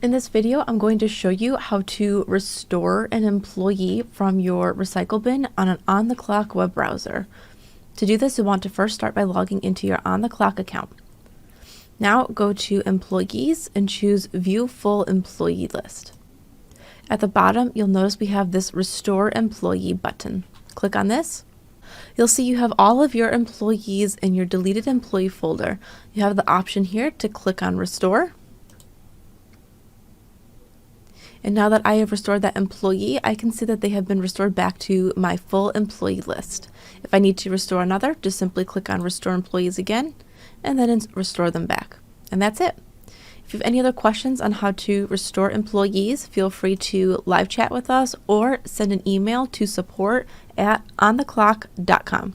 In this video, I'm going to show you how to restore an employee from your recycle bin on an OnTheClock web browser. To do this, you want to first start by logging into your OnTheClock account. Now go to Employees and choose View Full Employee List. At the bottom, you'll notice we have this Restore Employee button. Click on this. You'll see you have all of your employees in your deleted employee folder. You have the option here to click on Restore. And now that I have restored that employee, I can see that they have been restored back to my full employee list. If I need to restore another, just simply click on Restore Employees again, and then restore them back. And that's it. If you have any other questions on how to restore employees, feel free to live chat with us or send an email to support@ontheclock.com.